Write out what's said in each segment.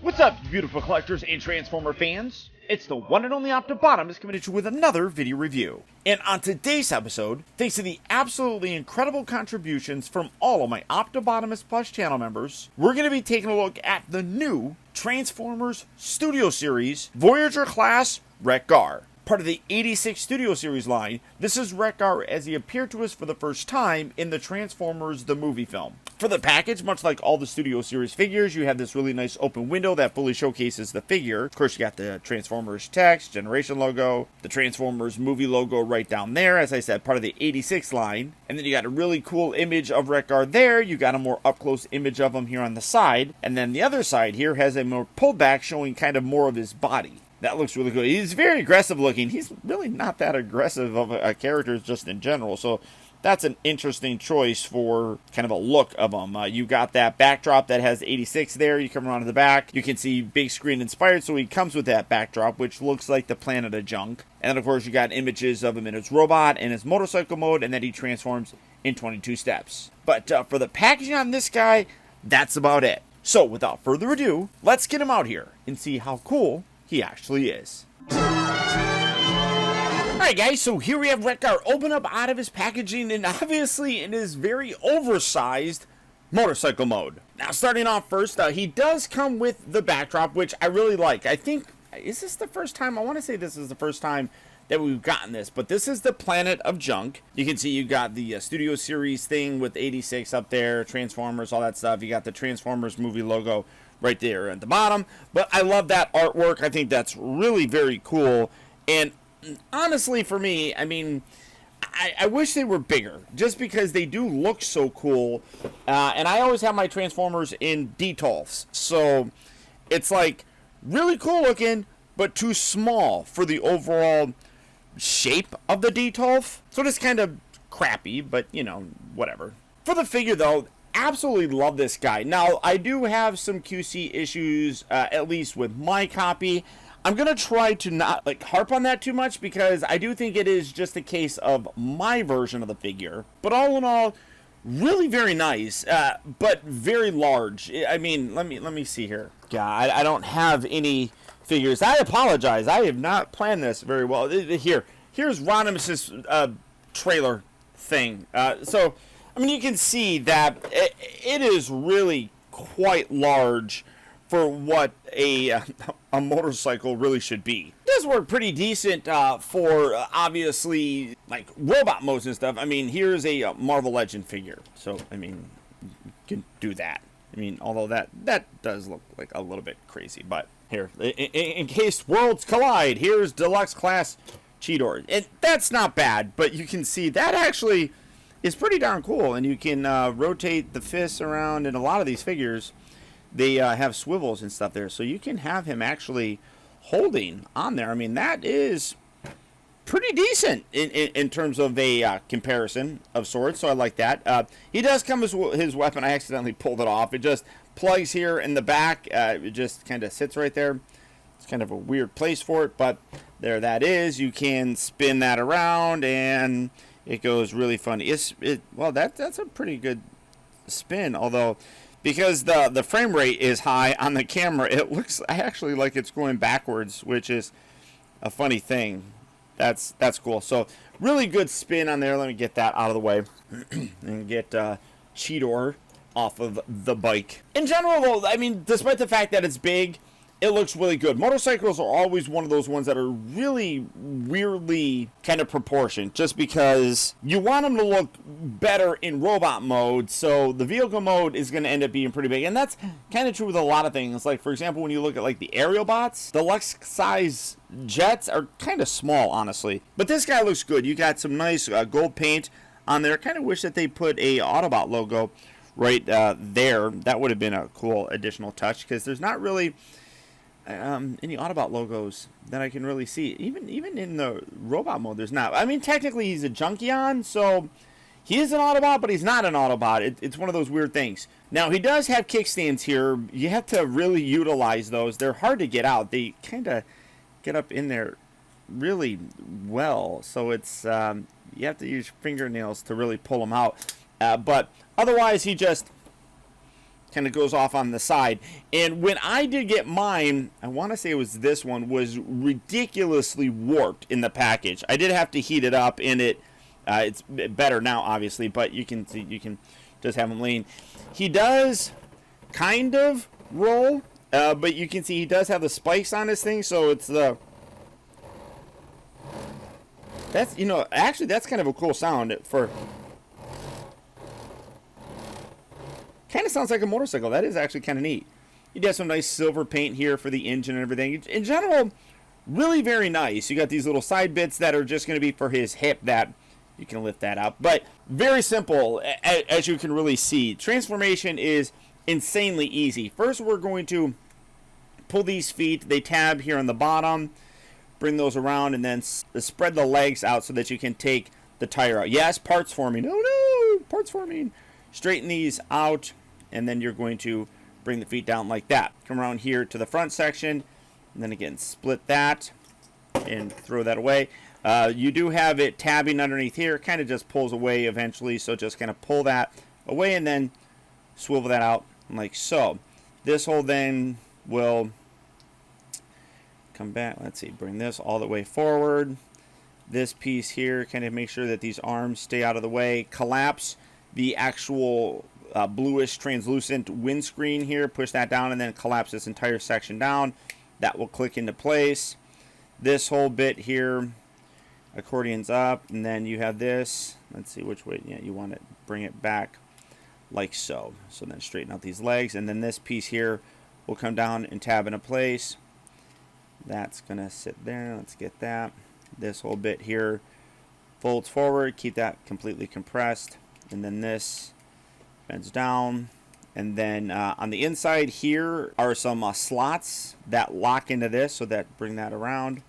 What's up, you beautiful collectors and Transformer fans? It's the one and only Optibotimus coming at you with another video review. And on today's episode, thanks to the absolutely incredible contributions from all of my Optibotimus Plus channel members, we're going to be taking a look at the new Transformers Studio Series Voyager Class WRECK-GAR. Part of the 86 Studio Series line, this is WRECK-GAR as he appeared to us for the first time in the Transformers the movie film. For the package, much like all the Studio Series figures, you have this really nice open window that fully showcases the figure. Of course, you got the Transformers text, Generation logo, the Transformers movie logo right down there, as I said, part of the 86 line. And then you got a really cool image of WRECK-GAR there. You got a more up-close image of him here on the side. And then the other side here has a more pulled back showing kind of more of his body. That looks really good. He's very aggressive looking. He's really not that aggressive of a character just in general. So that's an interesting choice for kind of a look of him. You got that backdrop that has 86 there. You come around to the back. You can see big screen inspired. So he comes with that backdrop, which looks like the planet of junk. And then, of course, you got images of him in his robot and his motorcycle mode. And then he transforms in 22 steps. But for the packaging on this guy, that's about it. So without further ado, let's get him out here and see how cool he actually is. Alright guys, so here we have WRECK-GAR open up out of his packaging and obviously in his very oversized motorcycle mode. Now starting off first, he does come with the backdrop, which I really like. I think, is this the first time? I want to say this is the first time that we've gotten this, but this is the planet of junk. You can see you got the Studio Series thing with 86 up there, Transformers, all that stuff. You got the Transformers movie logo right there at the bottom, but I love that artwork. I think that's really very cool, and honestly for me, I mean, I wish they were bigger, just because they do look so cool, and I always have my Transformers in detolfs, so it's like really cool looking, but too small for the overall shape of the detolf, so it's kind of crappy, but you know, whatever. For the figure though, absolutely love this guy. Now, I do have some QC issues, at least with my copy. I'm going to try to not harp on that too much because I do think it is just a case of my version of the figure. But all in all, really very nice, but very large. I mean, let me see here. God, I don't have any figures. I apologize. I have not planned this very well. Here's Ronimus's trailer thing. So I mean, you can see that it is really quite large for what a motorcycle really should be. It does work pretty decent for, obviously, like, robot modes and stuff. I mean, here's a Marvel Legend figure. So, I mean, you can do that. I mean, although that does look like a little bit crazy. But here, in case worlds collide, here's Deluxe Class Cheetor. And that's not bad, but you can see that actually is pretty darn cool, and you can rotate the fists around. In a lot of these figures, they have swivels and stuff there, so you can have him actually holding on there. I mean, that is pretty decent in terms of a comparison of sorts, so I like that. He does come with his weapon. I accidentally pulled it off. It just plugs here in the back. It just kind of sits right there. It's kind of a weird place for it, but there that is. You can spin that around, and it goes really funny. Well, that's a pretty good spin, although because the frame rate is high on the camera, it looks actually like it's going backwards, which is a funny thing. That's cool. So really good spin on there. Let me get that out of the way and get Cheetor off of the bike. In general, though, I mean, despite the fact that it's big, it looks really good. Motorcycles are always one of those ones that are really weirdly kind of proportioned, just because you want them to look better in robot mode, so the vehicle mode is going to end up being pretty big. And that's kind of true with a lot of things. Like, for example, when you look at like the aerial bots, deluxe size jets are kind of small, honestly. But this guy looks good. You got some nice gold paint on there. I kind of wish that they put a Autobot logo right there. That would have been a cool additional touch, because there's not really any Autobot logos that I can really see. Even in the robot mode, there's not. I mean, technically he's a Junkion, so he is an Autobot, but he's not an Autobot. It's one of those weird things. Now, he does have kickstands here. You have to really utilize those. They're hard to get out. They kind of get up in there really well, so it's you have to use fingernails to really pull them out. But otherwise, he just kind of goes off on the side. And when I did get mine, I want to say it was this one, was ridiculously warped in the package. I did have to heat it up, and it's better now, obviously, but you can see, you can just have him lean. He does kind of roll, but you can see he does have the spikes on his thing, so it's the... That's, you know, actually that's kind of a cool sound for... Kind of sounds like a motorcycle. That is actually kind of neat. You have some nice silver paint here for the engine and everything. In general, really very nice. You got these little side bits that are just going to be for his hip that you can lift that up. But very simple, as you can really see. Transformation is insanely easy. First, we're going to pull these feet. They tab here on the bottom. Bring those around and then spread the legs out so that you can take the tire out. Yes, parts forming. Oh no, parts forming. Straighten these out. And then you're going to bring the feet down like that. Come around here to the front section. And then again, split that and throw that away. You do have it tabbing underneath here. It kind of just pulls away eventually. So just kind of pull that away and then swivel that out like so. This hole then will come back. Let's see, bring this all the way forward. This piece here, kind of make sure that these arms stay out of the way. Collapse the actual bluish translucent windscreen here, push that down and then collapse this entire section down. That will click into place. This whole bit here, accordions up, and then you have this. Let's see which way. Yeah, you want to bring it back like so. So then straighten out these legs, and then this piece here will come down and tab into place. That's gonna sit there. Let's get that. This whole bit here folds forward, keep that completely compressed, and then this bends down. And then on the inside here are some slots that lock into this, so that bring that around,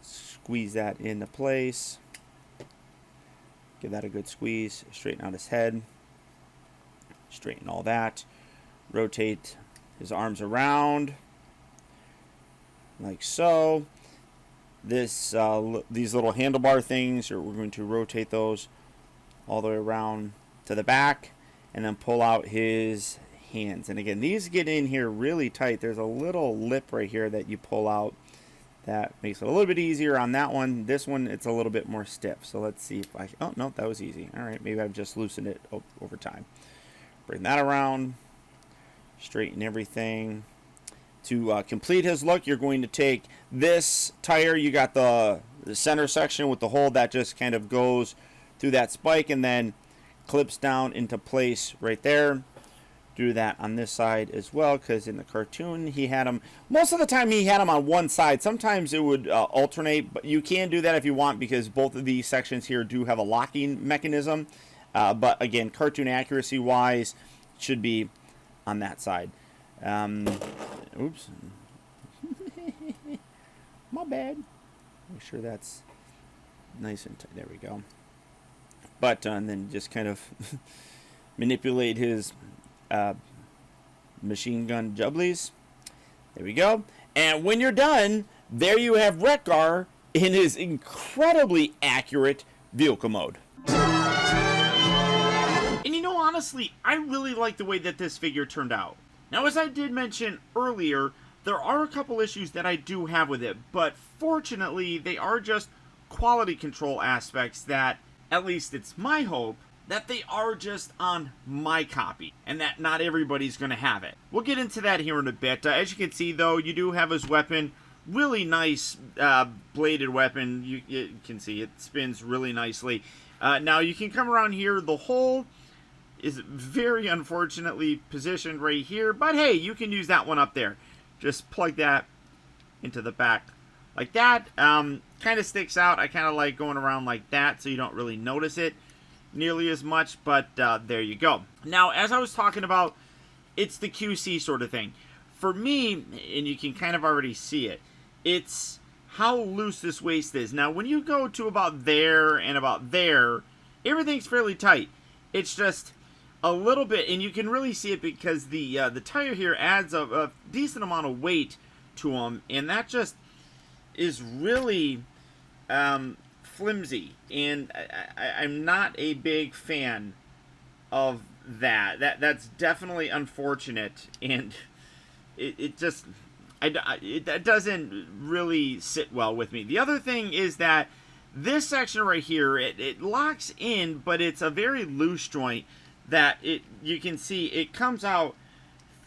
squeeze that into place, give that a good squeeze, straighten out his head, straighten all that, rotate his arms around like so. This these little handlebar things, we're going to rotate those all the way around to the back and then pull out his hands. And again, these get in here really tight. There's a little lip right here that you pull out that makes it a little bit easier on that one. This one, it's a little bit more stiff. So let's see if I... Oh, no, that was easy. All right, maybe I've just loosened it over time. Bring that around. Straighten everything. To complete his look, you're going to take this tire. You got the center section with the hole that just kind of goes through that spike and then clips down into place right there. Do that on this side as well, because in the cartoon he had them, most of the time he had them on one side. Sometimes it would alternate, but you can do that if you want, because both of these sections here do have a locking mechanism. But again, cartoon accuracy wise, should be on that side. Oops. My bad. Make sure that's nice and tight. There we go. But and then just kind of manipulate his machine gun jubblies. There we go. And when you're done, there you have WRECK-GAR in his incredibly accurate vehicle mode. And you know, honestly, I really like the way that this figure turned out. Now, as I did mention earlier, there are a couple issues that I do have with it, but fortunately, they are just quality control aspects that, at least it's my hope, that they are just on my copy, and that not everybody's going to have it. We'll get into that here in a bit. As you can see, though, you do have his weapon. Really nice bladed weapon. You can see it spins really nicely. Now, you can come around here. The hole is very unfortunately positioned right here, but hey, you can use that one up there. Just plug that into the back like that. Kind of sticks out. I kind of like going around like that so you don't really notice it nearly as much, but there you go. Now, as I was talking about, it's the QC sort of thing. For me, and you can kind of already see it, it's how loose this waist is. Now, when you go to about there and about there, everything's fairly tight. It's just a little bit, and you can really see it because the tire here adds a decent amount of weight to them, and that just is really flimsy. And I'm not a big fan of That's definitely unfortunate, and it just it doesn't really sit well with me. The other thing is that this section right here, it locks in, but it's a very loose joint that you can see it comes out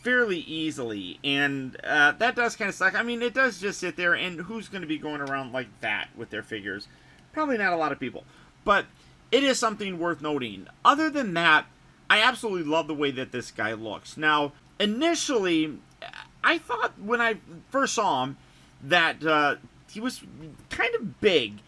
fairly easily, and that does kind of suck. I mean, it does just sit there, and who's going to be going around like that with their figures? Probably not a lot of people, but it is something worth noting. Other than that, I absolutely love the way that this guy looks. Now, initially, I thought when I first saw him that he was kind of big,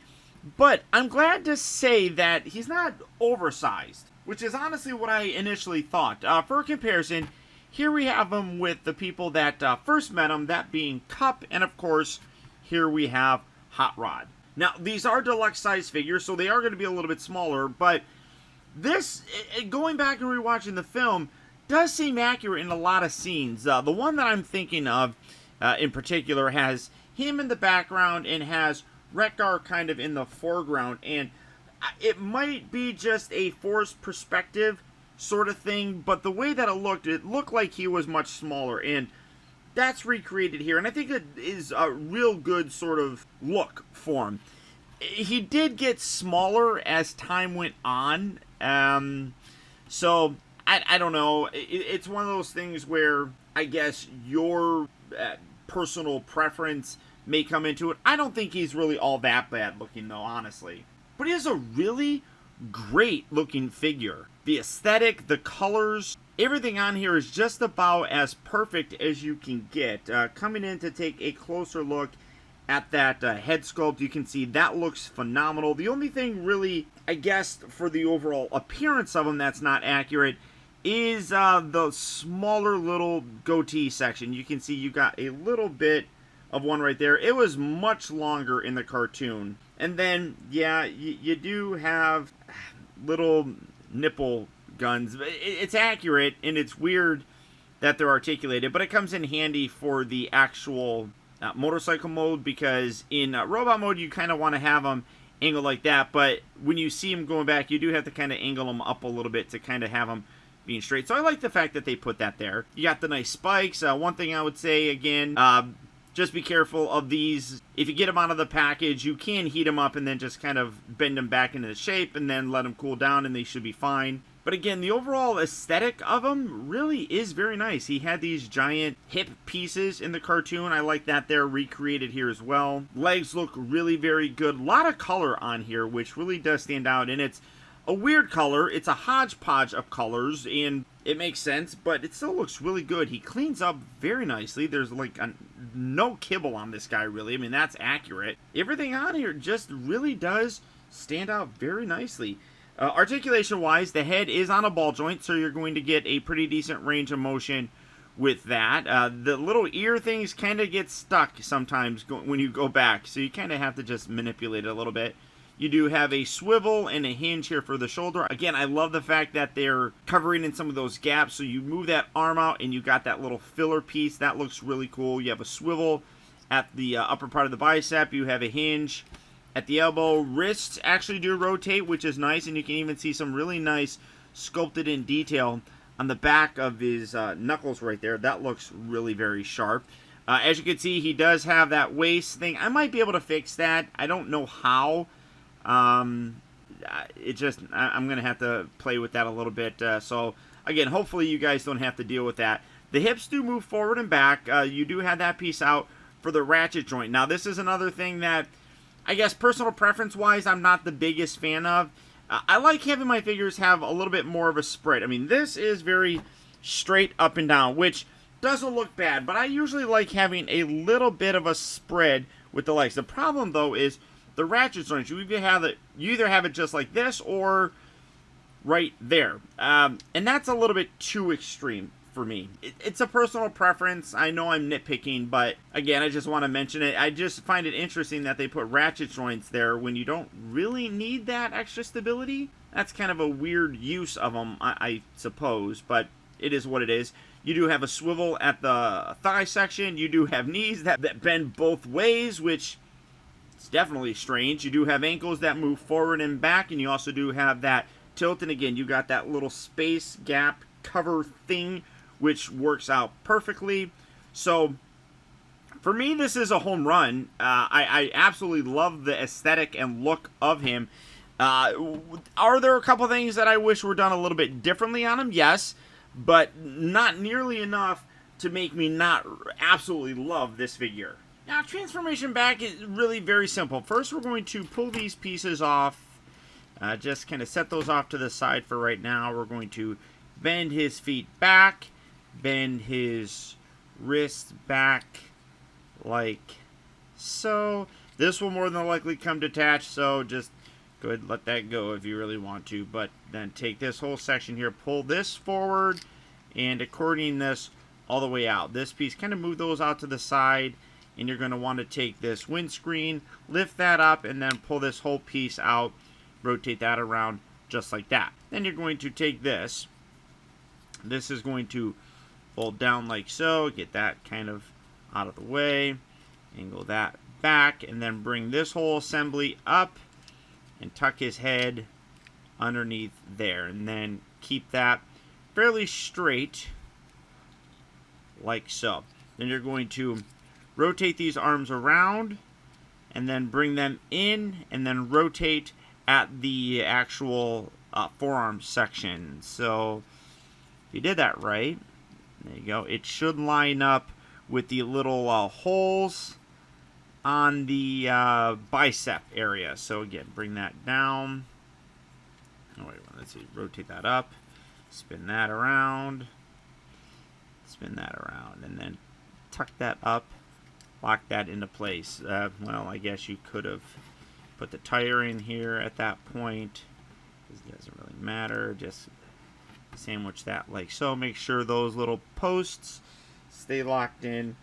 but I'm glad to say that he's not oversized, which is honestly what I initially thought. For comparison, here we have him with the people that first met him, that being Cup, and of course, here we have Hot Rod. Now, these are deluxe size figures, so they are going to be a little bit smaller, but this, going back and rewatching the film, does seem accurate in a lot of scenes. The one that I'm thinking of in particular has him in the background and has WRECK-GAR kind of in the foreground, and it might be just a forced perspective sort of thing, but the way that it looked like he was much smaller, and that's recreated here, and I think it is a real good sort of look for him. He did get smaller as time went on, so I don't know. It's one of those things where I guess your personal preference may come into it. I don't think he's really all that bad looking, though, honestly. But he is a really great looking figure. The aesthetic, the colors, everything on here is just about as perfect as you can get. Coming in to take a closer look at that head sculpt, you can see that looks phenomenal. The only thing really, I guess, for the overall appearance of him that's not accurate is the smaller little goatee section. You can see you got a little bit of one right there. It was much longer in the cartoon. And then, yeah, you do have little nipple guns. It's accurate, and it's weird that they're articulated, but it comes in handy for the actual motorcycle mode, because in robot mode, you kind of want to have them angled like that, but when you see them going back, you do have to kind of angle them up a little bit to kind of have them being straight. So I like the fact that they put that there. You got the nice spikes. One thing I would say, again, just be careful of these. If you get them out of the package, you can heat them up and then just kind of bend them back into shape and then let them cool down, and they should be fine. But again, the overall aesthetic of him really is very nice. He had these giant hip pieces in the cartoon. I like that they're recreated here as well. Legs look really very good. A lot of color on here, which really does stand out. And it's a weird color. It's a hodgepodge of colors, and it makes sense, but it still looks really good. He cleans up very nicely. There's like no kibble on this guy, really. I mean, that's accurate. Everything on here just really does stand out very nicely. Articulation-wise, the head is on a ball joint, so you're going to get a pretty decent range of motion with that. The little ear things kind of get stuck sometimes when you go back, so you kind of have to just manipulate it a little bit. You do have a swivel and a hinge here for the shoulder. Again, I love the fact that they're covering in some of those gaps, so you move that arm out and you got that little filler piece. That looks really cool. You have a swivel at the upper part of the bicep. You have a hinge at the elbow. Wrists actually do rotate, which is nice, and you can even see some really nice sculpted in detail on the back of his knuckles right there. That looks really very sharp. As you can see, he does have that waist thing. I might be able to fix that. I don't know how. I'm going to have to play with that a little bit. So, again, hopefully you guys don't have to deal with that. The hips do move forward and back. You do have that piece out for the ratchet joint. Now, this is another thing that, I guess, personal preference-wise, I'm not the biggest fan of. I like having my figures have a little bit more of a spread. I mean, this is very straight up and down, which doesn't look bad, but I usually like having a little bit of a spread with the legs. The problem, though, is the ratchet joints. You either have it just like this or right there. And that's a little bit too extreme for me. It's a personal preference. I know I'm nitpicking, but again, I just want to mention it. I just find it interesting that they put ratchet joints there when you don't really need that extra stability. That's kind of a weird use of them, I suppose, but it is what it is. You do have a swivel at the thigh section. You do have knees that bend both ways, which it's definitely strange. You do have ankles that move forward and back, and you also do have that tilt, and again, you got that little space gap cover thing, which works out perfectly. So for me, this is a home run. I absolutely love the aesthetic and look of him. Are there a couple things that I wish were done a little bit differently on him? Yes, but not nearly enough to make me not absolutely love this figure. Now, transformation back is really very simple. First, we're going to pull these pieces off. Just kind of set those off to the side for right now. We're going to bend his feet back, bend his wrist back like so. This will more than likely come detached, so just go ahead and let that go if you really want to. But then take this whole section here, pull this forward, and accordion this all the way out. This piece, kind of move those out to the side, and you're going to want to take this windscreen, lift that up, and then pull this whole piece out, rotate that around just like that. Then you're going to take this. This is going to fold down like so, get that kind of out of the way, angle that back, and then bring this whole assembly up and tuck his head underneath there, and then keep that fairly straight like so. Then you're going to rotate these arms around and then bring them in, and then rotate at the actual forearm section. So if you did that right, there you go, it should line up with the little holes on the bicep area. So again, bring that down. Oh, wait, let's see, rotate that up, spin that around, and then tuck that up, lock that into place. Well, I guess you could have put the tire in here at that point. It doesn't really matter. Just sandwich that like so. Make sure those little posts stay locked in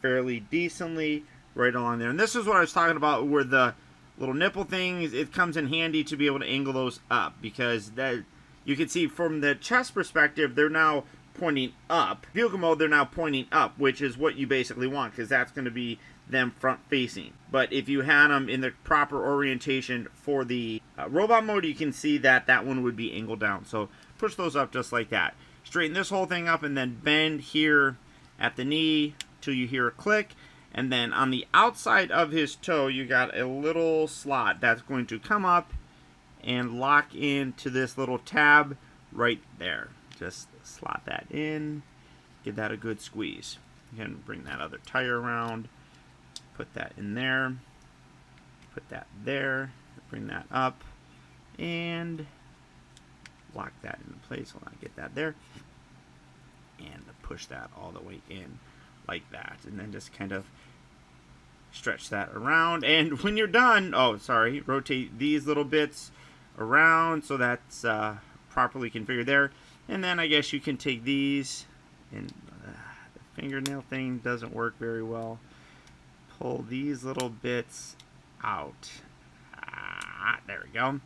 fairly decently right along there. And this is what I was talking about, where the little nipple things, it comes in handy to be able to angle those up, because that you can see from the chest perspective, they're now pointing up. Vehicle mode, they're now pointing up, which is what you basically want, because that's going to be them front facing. But if you had them in the proper orientation for the robot mode, you can see that that one would be angled down. So push those up just like that. Straighten this whole thing up, and then bend here at the knee till you hear a click. And then on the outside of his toe, you got a little slot that's going to come up and lock into this little tab right there. Just slot that in, give that a good squeeze. Again, bring that other tire around, put that in there, put that there, bring that up, and lock that into place. Hold on, get that there, and push that all the way in like that, and then just kind of stretch that around. And when you're done, rotate these little bits around so that's properly configured there. And then I guess you can take these, and the fingernail thing doesn't work very well. Pull these little bits out. There we go.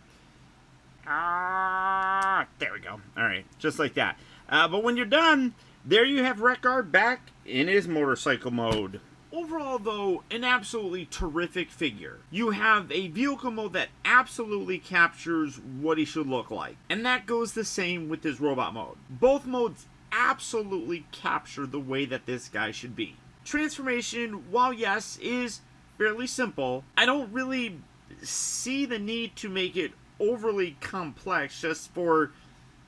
There we go. All right, just like that. But when you're done, there you have WRECK-GAR back in his motorcycle mode. Overall, though, an absolutely terrific figure. You have a vehicle mode that absolutely captures what he should look like. And that goes the same with his robot mode. Both modes absolutely capture the way that this guy should be. Transformation, while yes, is fairly simple, I don't really see the need to make it overly complex just for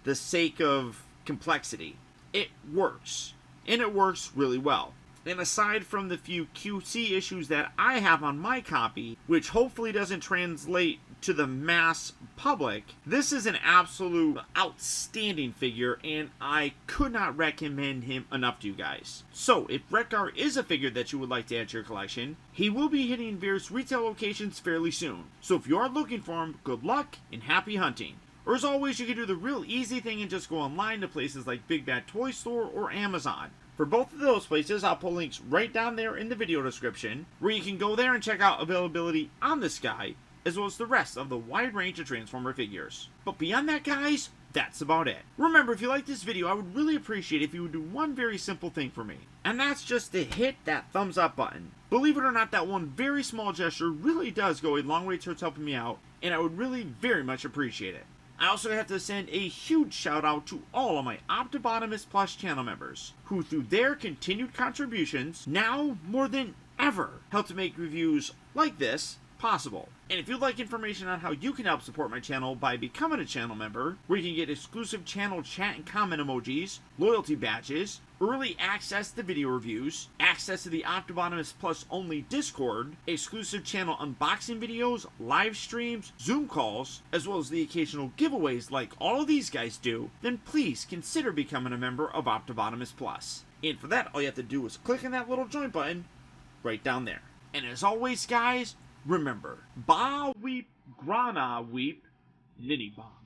the sake of complexity. It works, and it works really well. And aside from the few QC issues that I have on my copy, which hopefully doesn't translate to the mass public, this is an absolute outstanding figure, and I could not recommend him enough to you guys. So, if WRECK-GAR is a figure that you would like to add to your collection, he will be hitting various retail locations fairly soon. So if you are looking for him, good luck and happy hunting. Or as always, you can do the real easy thing and just go online to places like Big Bad Toy Store or Amazon. For both of those places, I'll put links right down there in the video description, where you can go there and check out availability on this guy, as well as the rest of the wide range of Transformer figures. But beyond that, guys, that's about it. Remember, if you like this video, I would really appreciate if you would do one very simple thing for me, and that's just to hit that thumbs up button. Believe it or not, that one very small gesture really does go a long way towards helping me out, and I would really very much appreciate it. I also have to send a huge shout out to all of my Optibotimus Plus channel members, who through their continued contributions, now more than ever, help to make reviews like this possible. And if you'd like information on how you can help support my channel by becoming a channel member, where you can get exclusive channel chat and comment emojis, loyalty badges, early access to video reviews, access to the Optibotimus Plus only Discord, exclusive channel unboxing videos, live streams, Zoom calls, as well as the occasional giveaways like all of these guys do, then please consider becoming a member of Optibotimus Plus. And for that, all you have to do is click on that little join button right down there. And as always, guys, remember, ba weep, grana weep, nitty bomb.